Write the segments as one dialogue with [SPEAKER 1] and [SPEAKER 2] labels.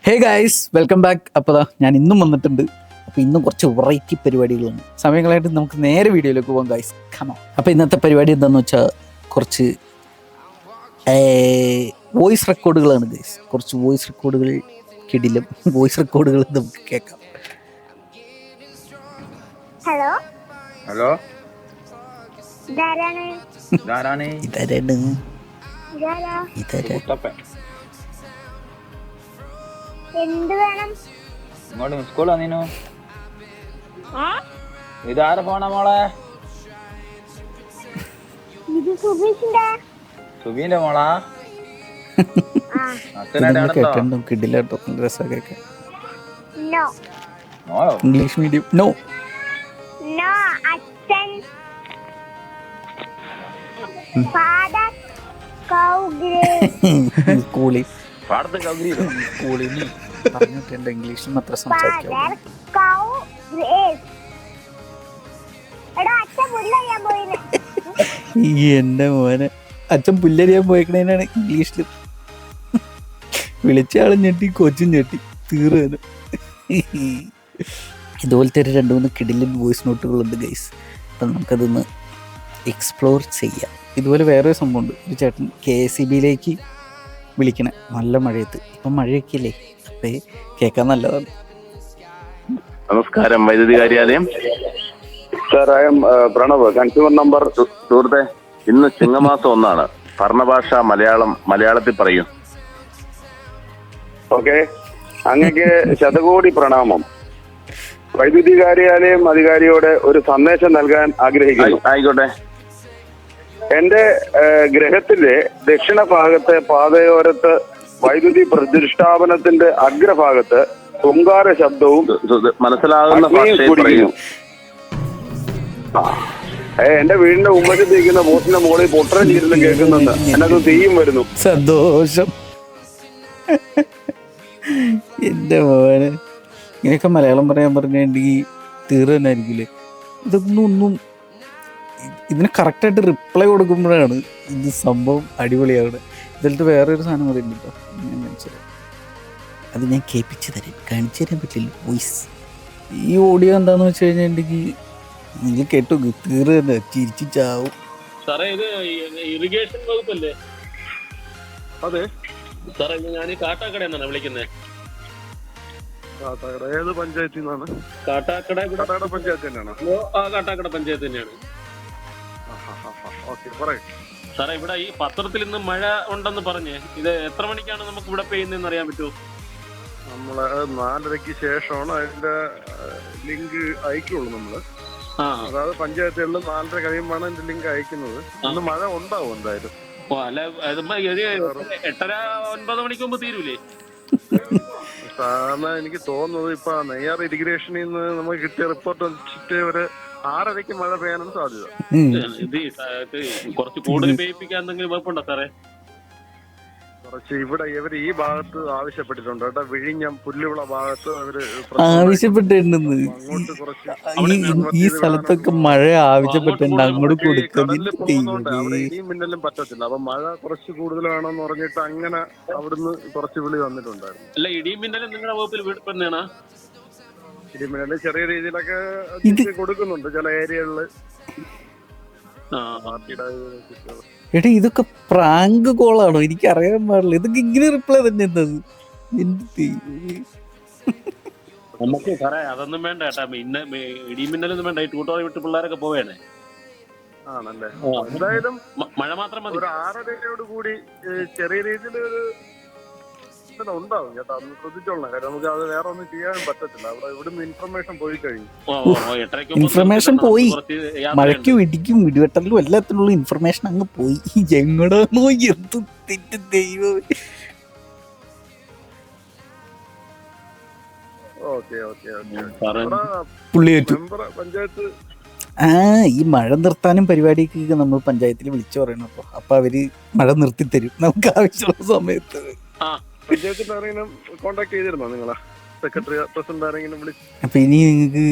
[SPEAKER 1] Hey guys, welcome back. അപ്പോൾ ഞാൻ ഇന്നും വന്നിട്ടുണ്ട്. അപ്പോൾ ഇന്നും കുറച്ച് വെറൈറ്റി പരിപാടികളാണ്. സമയങ്ങളായിട്ട് നമുക്ക് നേരെ വീഡിയോയിലേക്ക് പോകാം ഗായ്സ്. കമോൺ. അപ്പോൾ ഇന്നത്തെ പരിപാടി എന്താണെന്ന് വെച്ചാൽ കുറച്ച് വോയിസ് റെക്കോർഡുകളാണ് ഗായ്സ്. കുറച്ച് വോയിസ് റെക്കോർഡുകൾ കിടിലും വോയിസ് റെക്കോർഡുകൾ നമുക്ക് കേൾക്കാം.
[SPEAKER 2] ഹലോ
[SPEAKER 3] ഹലോ
[SPEAKER 2] ഇതാരാണ്?
[SPEAKER 3] ഇതാരാണ്?
[SPEAKER 1] ഇതാരാണ്?
[SPEAKER 2] ഇതാരാ?
[SPEAKER 3] കുട്ടപ്പൻ.
[SPEAKER 2] എന്ത് വേണം?
[SPEAKER 3] ഇങ്ങോട്ട് മിസ് കോൾ വന്നീനു.
[SPEAKER 2] ഏ?
[SPEAKER 3] ഇതാരെ ഫോണാ മോളെ?
[SPEAKER 2] ഇത് സുബീഷിന്റെ.
[SPEAKER 3] സുബീന്റെ മോളാ?
[SPEAKER 2] ആ.
[SPEAKER 3] അച്ഛനായിട്ട് അടുത്തോ?
[SPEAKER 1] കേട്ടോ, കിടിലാട്ടോ, നല്ല രസമാണ് കേൾക്കാൻ.
[SPEAKER 2] നോ
[SPEAKER 3] നോയോ?
[SPEAKER 1] English medium no.
[SPEAKER 2] നോ അച്ഛൻ. ഫാദർ കൗഗ്രേ.
[SPEAKER 1] സ്കൂളിൽ
[SPEAKER 3] പാടത്ത് കൗഗ്രീലോ?
[SPEAKER 1] സ്കൂളിൽ പറഞ്ഞിട്ടുണ്ട് ഇംഗ്ലീഷിൽ മാത്രം സംസാരിക്കാം.
[SPEAKER 2] ഫാദർ കൗഗ്രേ. എടാ അച്ഛൻ പുല്ലറിയാൻ പോയിന്.
[SPEAKER 1] ഈ എൻ്റെ മോനെ അച്ഛൻ പുല്ലരിയാൻ പോയേക്കണേനാണ് ഇംഗ്ലീഷിൽ വിളിച്ച ആളും ഞെട്ടി, കൊച്ചും ഞെട്ടി, തീർന്നു. ഇതുപോലത്തെ ഒരു 2-3 കിടിലൻ വോയിസ് നോട്ടുകളുണ്ട് ഗൈസ്. അപ്പം നമുക്കതൊന്ന് എക്സ്പ്ലോർ ചെയ്യാം. ഇതുപോലെ വേറൊരു സംഭവമുണ്ട്. ഒരു ചേട്ടൻ KSEBയിലേക്ക് വിളിക്കണേ നല്ല മഴയത്ത്. ഇപ്പം മഴയൊക്കെ അല്ലേ, അപ്പം കേൾക്കാൻ നല്ലതാണ്.
[SPEAKER 4] നമസ്കാരം, വൈദ്യുതി കാര്യാലയം.
[SPEAKER 5] Sir, I M Pranav, consumer number.
[SPEAKER 4] സുഹൃത്തെ, ഇന്ന് ചിങ്ങമാസം 1 ഭരണഭാഷ മലയാളത്തിൽ പറയും.
[SPEAKER 5] ഓക്കെ, അങ്ങക്ക് ശതകോടി പ്രണാമം. വൈദ്യുതി കാര്യാലയം അധികാരിയോട് ഒരു സന്ദേശം നൽകാൻ ആഗ്രഹിക്കുന്നു.
[SPEAKER 4] ആയിക്കോട്ടെ.
[SPEAKER 5] എന്റെ ഗ്രഹത്തിലെ ദക്ഷിണ ഭാഗത്തെ പാതയോരത്ത് വൈദ്യുതി പ്രതിഷ്ഠാപനത്തിന്റെ അഗ്രഭാഗത്ത് ഹുങ്കാര ശബ്ദവും
[SPEAKER 4] മനസ്സിലാകുന്ന
[SPEAKER 5] അഗ്നിയും
[SPEAKER 4] ഭാഷയിൽ
[SPEAKER 5] കുടിക്കുന്നു.
[SPEAKER 4] പറയും.
[SPEAKER 5] എന്റെ വീടിന്റെ ഉമ്മറ്റത്തിരിക്കുന്ന പോസ്റ്റിന്റെ മുകളിൽ പൊട്ടരം ചീരലും കേൾക്കുന്നുണ്ട്. എന്നത് തീയും വരുന്നു.
[SPEAKER 1] സന്തോഷം. എൻ്റെ മോനെ ഇങ്ങനെയൊക്കെ മലയാളം പറയാൻ പറഞ്ഞിട്ടുണ്ടെങ്കിൽ തീർ തന്നെ ആയിരിക്കില്ലേ. ഇതൊന്നും ഇതിന് കറക്റ്റായിട്ട് റിപ്ലൈ കൊടുക്കുമ്പോഴാണ് ഇത് സംഭവം അടിപൊളിയാണ്. ഇതിലത്തെ വേറൊരു സാധനം കൂടെ ഉണ്ട് കേട്ടോ, ഞാൻ കാണിച്ചുതരാം. അത് ഞാൻ കേൾപ്പിച്ച് തരാം, കാണിച്ചു തരാൻ പറ്റില്ല വോയിസ്. ഈ ഓഡിയോ എന്താണെന്ന് വെച്ച് കഴിഞ്ഞിട്ടുണ്ടെങ്കിൽ നിങ്ങൾ കേട്ടോ, തീർ തന്നെ ചിരിച്ചു ചാവും.
[SPEAKER 6] സാറേ, ഇത് ഇറിഗേഷൻ വകുപ്പല്ലേ?
[SPEAKER 5] അതെ
[SPEAKER 6] സാറേ, ഞാൻ കാട്ടാക്കടയിൽ നിന്നാണ് വിളിക്കുന്നത്.
[SPEAKER 5] ഏത് പഞ്ചായത്തിൽ നിന്നാണ്?
[SPEAKER 6] കാട്ടാക്കട ഇവിടെ
[SPEAKER 5] പഞ്ചായത്ത് തന്നെയാണോ?
[SPEAKER 6] കാട്ടാക്കട പഞ്ചായത്ത് തന്നെയാണ്. സാറേ, ഇവിടെ ഈ പത്രത്തിൽ ഇന്ന് മഴ ഉണ്ടെന്ന് പറഞ്ഞ് ഇത് എത്ര മണിക്കാണ് നമുക്ക് ഇവിടെ പെയ്യുന്നതെന്ന് അറിയാൻ പറ്റുമോ?
[SPEAKER 7] നമ്മള് 4:30-ക്ക് ശേഷമാണ് അതിന്റെ ലിങ്ക് അയക്കുള്ളൂ നമ്മള്. അതായത് പഞ്ചായത്തുകളിൽ 4:30 കഴിയുമ്പോഴാണ് ഇതിന്റെ ലിങ്ക് അയക്കുന്നത്. ഇന്ന് മഴ ഉണ്ടാവും എന്തായാലും.
[SPEAKER 6] ഓ അല്ല, 8:30-9 മണിക്ക് മുമ്പ് തീരൂലേ?
[SPEAKER 7] സാധാരണ എനിക്ക് തോന്നുന്നത് ഇപ്പൊ നെയ്യാർ ഇറിഗേഷനിൽ നിന്ന് നമുക്ക് കിട്ടിയ റിപ്പോർട്ട് വെച്ചിട്ട് ഒരു 6:30-ക്ക് മഴ പെയ്യാനാണ് സാധ്യത.
[SPEAKER 6] ഇത് കുറച്ച് കൂടുതൽ പെയ്യിപ്പിക്കാൻ എന്തെങ്കിലും വകുപ്പുണ്ടോ സാറേ?
[SPEAKER 7] കുറച്ച് ഇവിടെ ഇവര് ഈ ഭാഗത്ത് ആവശ്യപ്പെട്ടിട്ടുണ്ട് കേട്ടോ. വിഴിഞ്ഞം പുല്ലുവിള ഭാഗത്ത് അവര്
[SPEAKER 1] ആവശ്യപ്പെട്ടിട്ടുണ്ടെന്ന്.
[SPEAKER 7] അങ്ങോട്ട് കുറച്ച്
[SPEAKER 1] ഈ സ്ഥലത്തൊക്കെ മഴ ആവശ്യപ്പെട്ടിട്ടുണ്ട്, അങ്ങോട്ട്
[SPEAKER 7] കടലിൽ പോകുന്നോണ്ട് അവിടെ
[SPEAKER 1] കൊടുക്കുന്നത്.
[SPEAKER 7] ഇടിയും മിന്നലും പറ്റത്തില്ല. അപ്പൊ മഴ കുറച്ച് കൂടുതലാണെന്ന് പറഞ്ഞിട്ട് അങ്ങനെ അവിടുന്ന് കുറച്ച് വിളി വന്നിട്ടുണ്ടായിരുന്നു.
[SPEAKER 6] അല്ല, ഇടിയും മിന്നലും നിങ്ങളുടെ വകുപ്പിൽ പെടുന്നതാണോ?
[SPEAKER 7] ഇടിമിന്നല് ചെറിയ രീതിയിലൊക്കെ കൊടുക്കുന്നുണ്ട് ചില ഏരിയകളില്.
[SPEAKER 1] എടാ, ഇതൊക്കെ പ്രാങ്ക് കോളാണോ? എനിക്ക് അറിയാൻ പാടില്ല. ഇതൊക്കെ ഇങ്ങനെ റിപ്ലൈ തന്നെ എന്തത്?
[SPEAKER 6] നമുക്ക് സാറേ അതൊന്നും വേണ്ട കേട്ടാ. ഇടിയും മിന്നലൊന്നും വേണ്ട. ഈ ട്യൂട്ടോറിയൽ വിട്ട് പിള്ളേരൊക്കെ പോവേണേ.
[SPEAKER 7] ആണല്ലേ? എന്തായാലും
[SPEAKER 6] മഴ മാത്രം മതി.
[SPEAKER 7] ഒരു 6:30-യോട് കൂടി ചെറിയ രീതിയിൽ ഒരു ഉണ്ടാവും കേട്ടോ. അന്ന് ശ്രദ്ധിച്ചോളണം. കാര്യം നമുക്ക് അത് വേറെ ഒന്നും ചെയ്യാൻ പറ്റത്തില്ല. അവിടെ ഇവിടുന്ന് ഇൻഫർമേഷൻ പോയി കഴിഞ്ഞു.
[SPEAKER 1] ഇൻഫർമേഷൻ പോയി. മഴയ്ക്കും ഇടിക്കും ഇടിവെട്ടലിലും എല്ലാത്തിനുള്ള ഇൻഫർമേഷൻ അങ്ങ് പോയി. എങ്ങടാണോ എന്ത് തെറ്റ് ദൈവം. പുള്ളി
[SPEAKER 7] പഞ്ചായത്ത്
[SPEAKER 1] ഈ മഴ നിർത്താനും പരിപാടിക്കൊക്കെ നമ്മൾ പഞ്ചായത്തിൽ വിളിച്ചു പറയണം. അപ്പൊ അവര് മഴ നിർത്തിത്തരും നമുക്ക് ആവശ്യമുള്ള സമയത്ത്.
[SPEAKER 7] പഞ്ചായത്തിൽ ആരെങ്കിലും കോണ്ടാക്ട് ചെയ്തിരുന്നോ നിങ്ങളെ? സെക്രട്ടറി പ്രസിഡന്റ് ആരെങ്കിലും വിളിച്ചു?
[SPEAKER 1] അപ്പൊ ഇനി നിങ്ങൾക്ക്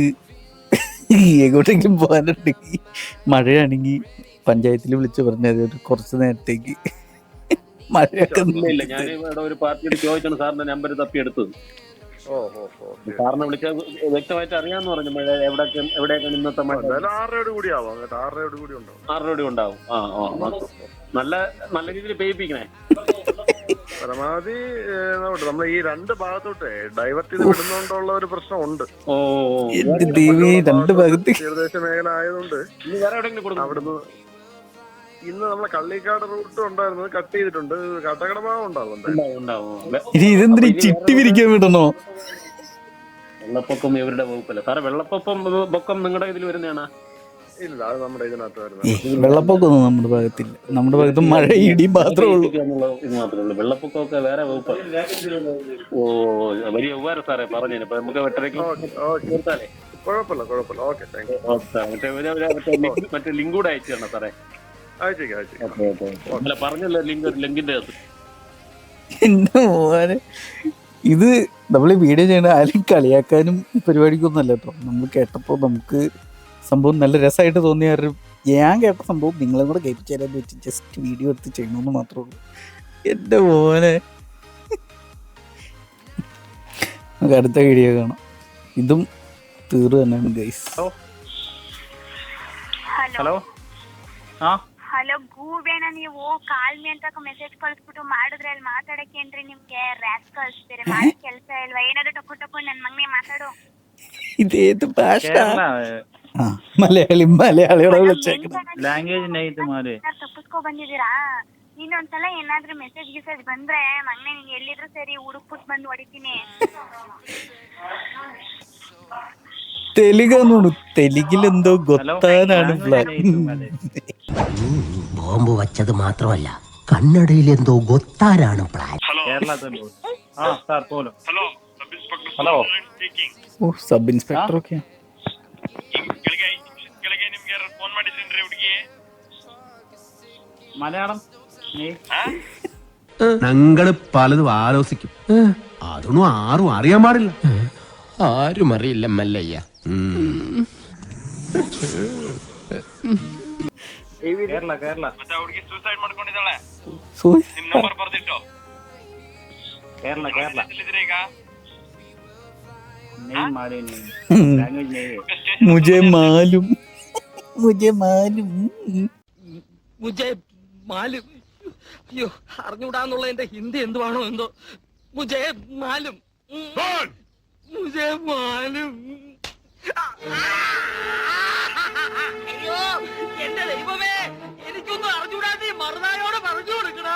[SPEAKER 1] എങ്ങോട്ടെങ്കിലും പോകാനുണ്ടെങ്കിൽ മഴയാണെങ്കിൽ പഞ്ചായത്തിൽ വിളിച്ച് പറഞ്ഞാൽ കുറച്ച് നേരത്തേക്ക് മഴയൊക്കെ
[SPEAKER 6] ഇല്ല ഞാൻ ഇവിടെ ഒരു പാർട്ടിയോട് ചോദിച്ചാണ് സാറിന്റെ നമ്പർ തപ്പിയെടുത്തത്. സാറിനെ വിളിച്ചാൽ വ്യക്തമായിട്ട് അറിയാന്ന് പറഞ്ഞു മഴ എവിടെയൊക്കെയാണ് ഇന്നത്തെ മഴ.
[SPEAKER 7] 6:30 കൂടി ആവാം കേട്ടോ, 6:30 കൂടി ഉണ്ടാവും.
[SPEAKER 6] 6:30 ഉണ്ടാവും. നല്ല നല്ല രീതിയിൽ പെയ്യിപ്പിക്കണേ.
[SPEAKER 7] പരമാവധി നമ്മൾ ഈ 2 ഭാഗത്തോട്ടെ ഡൈവേർട്ട് ചെയ്ത് വിടുന്നോണ്ടുള്ള ഒരു പ്രശ്നമുണ്ട്.
[SPEAKER 1] എന്റെ ദൈവമേ, 2 ഭാഗത്ത്
[SPEAKER 7] തീരദേശ മേഖല ആയതുകൊണ്ട്
[SPEAKER 6] വേറെ എവിടെയെങ്കിലും കൊടുക്കും.
[SPEAKER 7] അവിടുന്ന് ഇന്ന് നമ്മളെ കള്ളിക്കാട് റൂട്ട് ഉണ്ടായിരുന്നത് കട്ട് ചെയ്തിട്ടുണ്ട്. കാട്ടാക്കട ഭാഗം ഉണ്ടാവും.
[SPEAKER 1] ഇനി ഇതെന്തിനീ ചിട്ടി പിരിക്കാൻ വിടണോ?
[SPEAKER 6] വെള്ളപ്പൊക്കം ഇവരുടെ വകുപ്പല്ല സാറേ. വെള്ളപ്പൊക്കം നിങ്ങളുടെ ഇതിൽ വരുന്നതാണ്?
[SPEAKER 7] ഇല്ല, അത് നമ്മുടെ ഇതിനകത്ത് വരുന്നത്.
[SPEAKER 1] വെള്ളപ്പൊക്കമൊന്നും നമ്മുടെ ഭാഗത്തില്ല. നമ്മുടെ ഭാഗത്ത് മഴ ഇടി മാത്രമേ ഉള്ളൂ.
[SPEAKER 6] ഇത് മാത്രമേ ഉള്ളൂ. വെള്ളപ്പൊക്കമൊക്കെ വേറെ വകുപ്പ്. ഓ വലിയ ഉപകാരം സാറേ പറഞ്ഞതിന്. ഇപ്പൊ നമുക്ക് വെട്ടരയ്ക്ക് തീർത്താലേ
[SPEAKER 7] കുഴപ്പമില്ല. Okay, thank you.
[SPEAKER 6] മറ്റേ ലിങ്ക് കൂടെ അയച്ചു തരണം സാറേ.
[SPEAKER 7] അയച്ചേക്കാം.
[SPEAKER 6] പറഞ്ഞല്ലോ ലിങ്കിന്റെ അകത്ത്.
[SPEAKER 1] എന്റെ മോനെ, ഇത് നമ്മൾ ഈ വീഡിയോ ചെയ്യണ ആരും കളിയാക്കാനും പരിപാടിക്കൊന്നുമല്ല കേട്ടോ. നമ്മൾ കേട്ടപ്പോൾ നമുക്ക് സംഭവം നല്ല രസമായിട്ട് തോന്നിയ ഞാൻ കേട്ട സംഭവം നിങ്ങളെ കൂടെ കേൾപ്പിച്ചു തരാന്ന് വെച്ച് ജസ്റ്റ് വീഡിയോ എടുത്ത് ചെയ്യണമെന്ന് മാത്രമേ ഉള്ളൂ. എൻ്റെ മോനെ, നമുക്ക് അടുത്ത വീഡിയോ കാണാം. ഇതും തീർന്നു തന്നെയാണ് ഗൈസ്.
[SPEAKER 2] ಹಲೋ ಹಲೋ ಗೂಬೇನ ನೀವು ಕಾಲ್ ಮೇ ಅಂತ ಮೆಸೇಜ್ ಕಳಿಸ್ಬಿಟ್ಟು ಮಾಡಿದ್ರೆ ಅಲ್ಲಿ ಮಾತಾಡಕ್ಕೆ ಏನ್ರಿ ನಿಮ್ಗೆ ರ್ಯಾಸ್ ಕಳಿಸ್ತೀರಿ? ಮಾಡಿ ಕೆಲಸ ಇಲ್ವಾ? ಏನಾದ್ರು ಟೊಕ್ಕು ನನ್ ಮಗನೇ ಮಾತಾಡು.
[SPEAKER 1] ഇതേത് ഭാഷ? മലയാളിയോടെ വിളിച്ചേക്കണം.
[SPEAKER 2] ತಪ್ಪಿಸ್ಕೊ ಬಂದಿದ್ದೀರಾ? ಇನ್ನೊಂದ್ಸಲ ಏನಾದ್ರೂ ಮೆಸೇಜ್ ಬಂದ್ರೆ ಮಗನೇ ನೀನ್ ಎಲ್ಲಿದ್ರು ಸರಿ ಹುಡುಕ್ಬಿಟ್ಟು ಬಂದು ಹೊಡಿತೀನಿ.
[SPEAKER 1] തെലുങ്കാണ്. തെലുങ്കിലെന്തോ ഗൊത്താനാണ് പ്ലാൻ.
[SPEAKER 8] ബോംബ് വച്ചത് മാത്രമല്ല, കന്നഡയിൽ എന്തോ ഗൊത്താനാണ് പ്ലാൻ.
[SPEAKER 6] ഹലോ
[SPEAKER 1] ഓ, സബ് ഇൻസ്പെക്ടർ ഒക്കെ
[SPEAKER 6] മലയാളം.
[SPEAKER 8] ഞങ്ങള് പലതും ആലോചിക്കും, അതൊന്നും ആരും അറിയാൻ പാടില്ല. ആരും അറിയില്ല മല്ലയ്യ.
[SPEAKER 6] കേരള കേരള കേരള കേരള
[SPEAKER 1] മുജെ മാലും മുജെ മാലും
[SPEAKER 9] മുജെ മാലും. അയ്യോ, അറിഞ്ഞൂടാന്നുള്ള എന്റെ ഹിന്ദി എന്തുവാണോ എന്തോ. മുജെ മാലും, മുജെ മാലും. അയ്യോ എന്റെ ദൈവമേ, എനിക്കൊന്നും അറിഞ്ഞൂടാതെ മറുനായോടെ പറഞ്ഞു കൊടുക്കണ.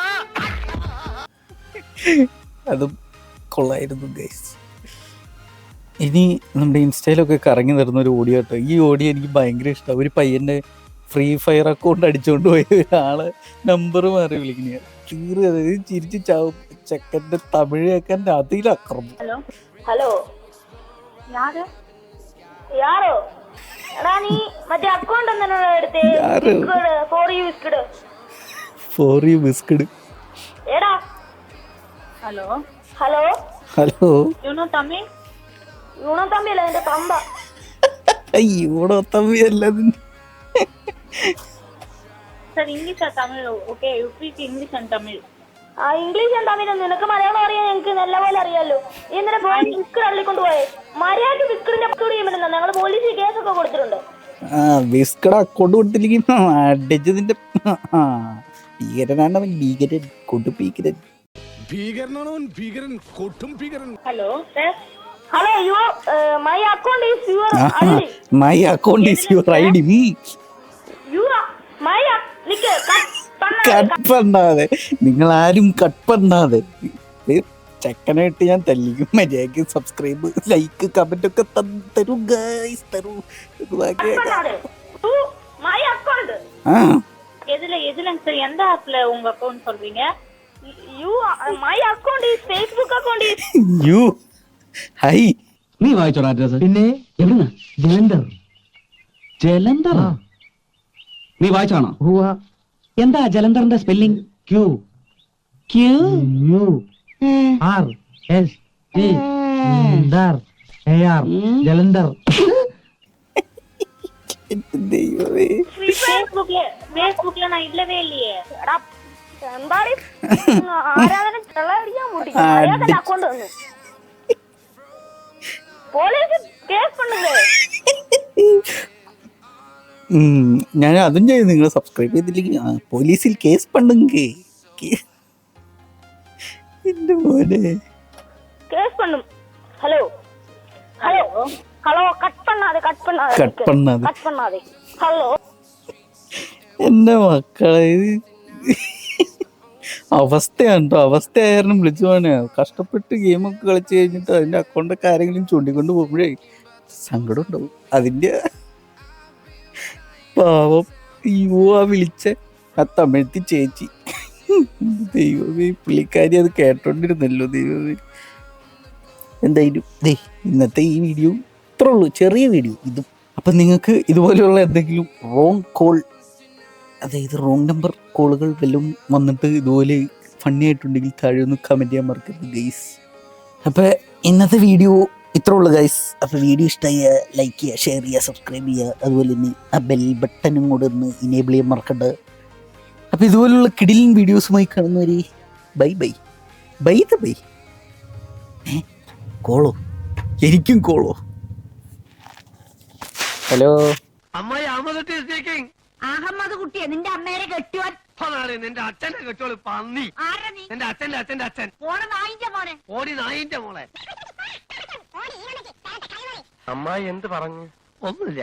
[SPEAKER 1] അതും കൊള്ളായിരുന്നു ഗൈസ്. ഇനി നമ്മുടെ ഇൻസ്റ്റയിലൊക്കെ കറങ്ങി തരുന്ന ഒരു ഓഡിയോ കേട്ടോ. ഈ ഓഡിയോ എനിക്ക് ഭയങ്കര ഇഷ്ടമാണ്. ഒരു പയ്യൻ്റെ ഫ്രീ ഫയർ അക്കൗണ്ട് അടിച്ചുകൊണ്ട് പോയ ഒരാളെ നമ്പർ മാറി വിളിക്കുന്ന തീർച്ചയായും ചിരിച്ച് ചാവും. ചെക്കൻ്റെ തമിഴ് കേൾക്കാൻ അതിലക്രമം.
[SPEAKER 2] ಹಲೋ ಯಾರು ಯಾರು എടാ നീ മറ്റേ അക്കൗണ്ട് എന്താ എടുത്തേ?
[SPEAKER 1] For you biscuit.
[SPEAKER 2] എടാ ഹലോ ഹലോ
[SPEAKER 1] ഹലോ,
[SPEAKER 2] യൂണോ തമ്മി അല്ല എന്റെ തമ്പ.
[SPEAKER 1] യൂണോ തമ്മി അല്ല.
[SPEAKER 2] Sir English Tamil okay? English and Tamil. English and Tamil നിനക്ക് മലയാളം അറിയാൻ എനിക്ക് നല്ലപോലെ അറിയാലോ. ഇന്നലെ പോയി വിസ്കഡ് അള്ളിക്കൊണ്ട് പോയെ. മര്യാദ വിസ്കഡിന്റെ അക്കൗണ്ട് ചെയ്യുമ്പോഴെന്താ ഞങ്ങൾ പോലീസ് കേസൊക്കെ കൊടുത്തിട്ടുണ്ട്.
[SPEAKER 1] വിസ്കഡ് അക്കൗണ്ട് കൊടുത്തില്ലെങ്കിൽ അടിച്ചതിന്റെ ഭീകരനാണ്. ഭീകരൻ കൊടുപ്പീകരൻ.
[SPEAKER 8] ഭീകരനാണോ? ഭീകരൻ, കൊട്ടും ഭീകരൻ.
[SPEAKER 2] Hello hello you my account is your ID.
[SPEAKER 1] My account is your ID.
[SPEAKER 2] You my
[SPEAKER 1] cut പണ്ണാതെ, നിങ്ങൾ ആരും കട്ട് പണ്ണാതെ. ചെക്കനായിട്ട് ഞാൻ തല്ലിക്കും. മര്യാദക്ക് സബ്സ്ക്രൈബ്, ലൈക്ക്, കമന്റ് ഒക്കെ തരൂ ഗൈസ്, തരൂ.
[SPEAKER 2] எந்த ஆப்ல உங்க அக்கவுண்ட் சொல்றீங்க? You my account is Facebook account is
[SPEAKER 1] you hi.
[SPEAKER 9] നീ വായിച്ചോടാ അഡ്രസ്? പിന്നെ എവിടുന്ന? ജലന്ധർ. നീ വായിച്ചാണോ? എന്താ ജലന്ധറിന്റെ spelling? Q Q U R S T Jalandhar.
[SPEAKER 1] ദൈവമേ,
[SPEAKER 2] ஃபேஸ்புக்ல நான் இல்லவே இல்லையே. എന്താടി ആരാധന ചെള്ളടിക്കാൻ മുട്ടി അറിയാതെ അക്കൗണ്ട് വന്നു പോലീസ് കേസ് പണ്ടുക.
[SPEAKER 1] ഞാൻ അതും ചെയ്യും. നിങ്ങൾ സബ്സ്ക്രൈബ് ചെയ്തില്ലെങ്കിൽ പോലീസിൽ കേസ് പണ്ടുങ്കേ എന്റെ മോനെ
[SPEAKER 2] കേസ് പണ്ടും. ഹലോ ഹലോ ഹലോ കട്ട് പണ്ണാതെ ഹലോ
[SPEAKER 1] എന്റെ മക്കളെ ഇത് അവസ്ഥയാണ് കേട്ടോ. അവസ്ഥയായിരുന്നു വിളിച്ചു പോകാനാ. കഷ്ടപ്പെട്ട് ഗെയിമൊക്കെ കളിച്ച് കഴിഞ്ഞിട്ട് അതിന്റെ അക്കൗണ്ടൊക്കെ ആരെങ്കിലും ചൂണ്ടിക്കൊണ്ട് പോകുമ്പോഴേ സങ്കടം ഉണ്ടാവും. അതിന്റെ പാവം ആ വിളിച്ച ആ തമിഴത്തി ചേച്ചി, ദൈവമേ പുള്ളിക്കാരി അത് കേട്ടോണ്ടിരുന്നല്ലോ. ദൈവമേ എന്തായാലും ഇന്നത്തെ ഈ വീഡിയോ ഇത്രേ ഉള്ളൂ, ചെറിയ വീഡിയോ ഇതും. അപ്പം നിങ്ങൾക്ക് ഇതുപോലെയുള്ള എന്തെങ്കിലും റോങ് കോൾ, അതായത് റോങ് നമ്പർ കോളുകൾ വല്ലതും വന്നിട്ട് ഇതുപോലെ ഫണ്ണി ആയിട്ടുണ്ടെങ്കിൽ താഴെ ഒന്ന് കമൻറ്റ് ചെയ്യാൻ മറക്കരുത് ഗൈസ്. അപ്പോൾ ഇന്നത്തെ വീഡിയോ ഇത്രേ ഉള്ളൂ ഗൈസ്. അപ്പോൾ വീഡിയോ ഇഷ്ടമായ ലൈക്ക് ചെയ്യുക, ഷെയർ ചെയ്യുക, സബ്സ്ക്രൈബ് ചെയ്യുക. അതുപോലെ തന്നെ ആ ബെൽ ബട്ടണും കൂടെ ഒന്ന് ഇനേബിൾ ചെയ്യാൻ മറക്കണ്ട. അപ്പോൾ ഇതുപോലുള്ള കിടിലൻ വീഡിയോസുമായി കാണുന്നവരെ bye bye bye the bye. കോളോ, എനിക്കും കോളോ. ഹലോ
[SPEAKER 2] അഹമ്മദ് കുട്ടിയെ നിന്റെ അമ്മേരെ കെട്ടുവാൻ
[SPEAKER 8] നിന്റെ അച്ഛന്റെ കെട്ടോള് പന്നി. എന്റെ അച്ഛന്റെ അച്ഛൻ ഓടി നായിന്റെ മോളെ. അമ്മായി എന്ത് പറഞ്ഞു? ഒന്നുമില്ല.